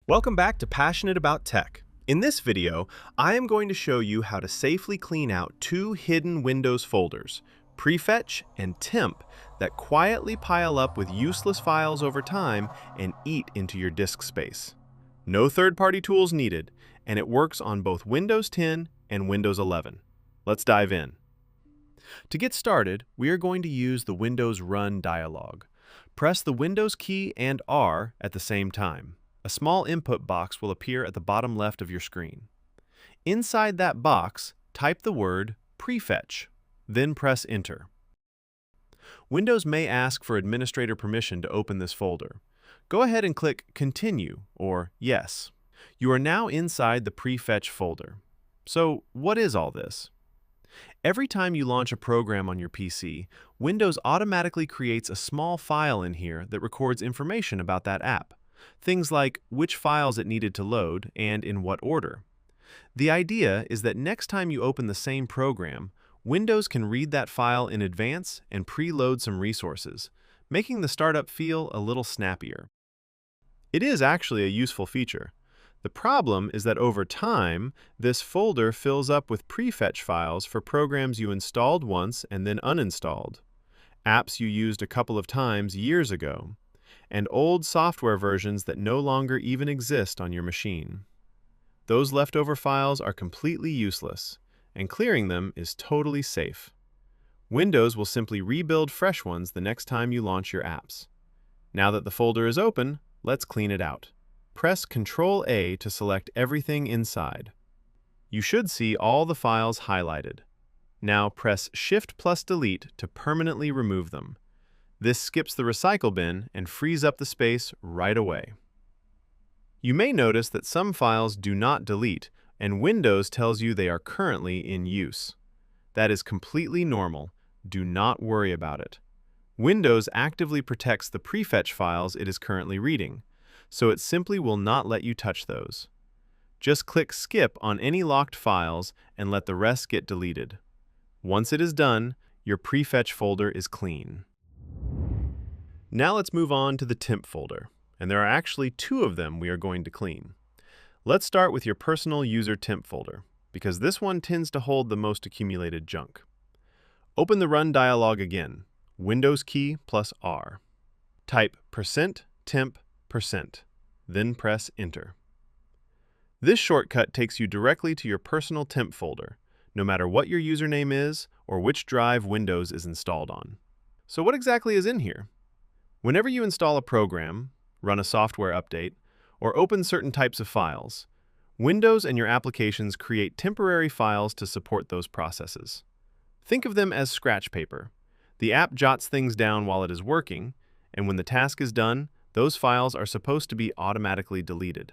Welcome back to Passionate About Tech. In this video, I am going to show you how to safely clean out two hidden Windows folders, Prefetch and Temp, that quietly pile up with useless files over time and eat into your disk space. No third-party tools needed, and it works on both Windows 10 and Windows 11. Let's dive in. To get started, we are going to use the Windows Run dialog. Press the Windows key and R at the same time. A small input box will appear at the bottom left of your screen. Inside that box, type the word Prefetch, then press Enter. Windows may ask for administrator permission to open this folder. Go ahead and click Continue or Yes. You are now inside the Prefetch folder. So, what is all this? Every time you launch a program on your PC, Windows automatically creates a small file in here that records information about that app. Things like which files it needed to load and in what order. The idea is that next time you open the same program, Windows can read that file in advance and preload some resources, making the startup feel a little snappier. It is actually a useful feature. The problem is that over time, this folder fills up with prefetch files for programs you installed once and then uninstalled, apps you used a couple of times years ago, and old software versions that no longer even exist on your machine. Those leftover files are completely useless, and clearing them is totally safe. Windows will simply rebuild fresh ones the next time you launch your apps. Now that the folder is open, let's clean it out. Press Ctrl-A to select everything inside. You should see all the files highlighted. Now press Shift+Delete to permanently remove them. This skips the recycle bin and frees up the space right away. You may notice that some files do not delete, and Windows tells you they are currently in use. That is completely normal. Do not worry about it. Windows actively protects the prefetch files it is currently reading, so it simply will not let you touch those. Just click Skip on any locked files and let the rest get deleted. Once it is done, your prefetch folder is clean. Now let's move on to the Temp folder, and there are actually two of them we are going to clean. Let's start with your personal user temp folder, because this one tends to hold the most accumulated junk. Open the Run dialog again, Windows key plus R. Type %temp%, then press Enter. This shortcut takes you directly to your personal temp folder, no matter what your username is or which drive Windows is installed on. So what exactly is in here? Whenever you install a program, run a software update, or open certain types of files, Windows and your applications create temporary files to support those processes. Think of them as scratch paper. The app jots things down while it is working, and when the task is done, those files are supposed to be automatically deleted.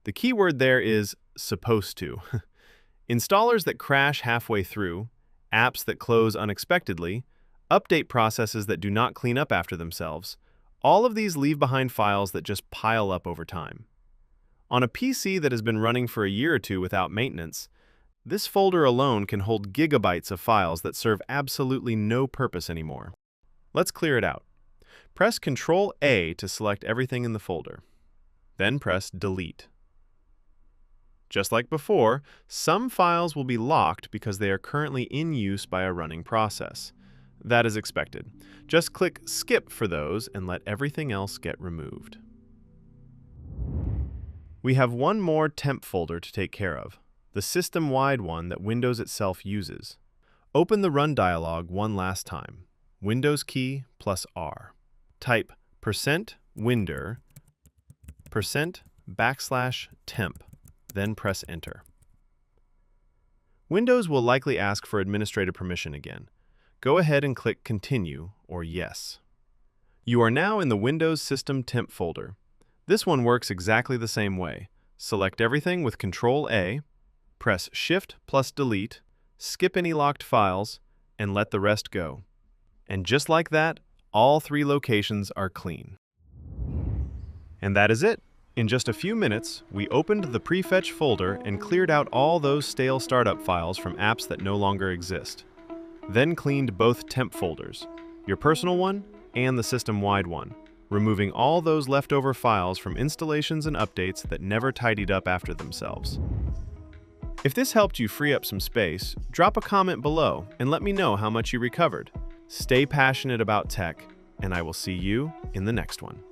The key word there is supposed to. Installers that crash halfway through, apps that close unexpectedly, update processes that do not clean up after themselves, all of these leave behind files that just pile up over time. On a PC that has been running for a year or two without maintenance, this folder alone can hold gigabytes of files that serve absolutely no purpose anymore. Let's clear it out. Press Ctrl-A to select everything in the folder. Then press Delete. Just like before, some files will be locked because they are currently in use by a running process. That is expected. Just click Skip for those and let everything else get removed. We have one more temp folder to take care of, the system-wide one that Windows itself uses. Open the Run dialog one last time, Windows key plus R. Type %windir %\temp, then press Enter. Windows will likely ask for administrator permission again. Go ahead and click Continue or Yes. You are now in the Windows System Temp folder. This one works exactly the same way. Select everything with Ctrl-A, press Shift+Delete, skip any locked files, and let the rest go. And just like that, all three locations are clean. And that is it. In just a few minutes, we opened the Prefetch folder and cleared out all those stale startup files from apps that no longer exist. Then cleaned both temp folders, your personal one and the system-wide one. removing all those leftover files from installations and updates that never tidied up after themselves. If this helped you free up some space, drop a comment below and let me know how much you recovered. Stay passionate about tech, and I will see you in the next one.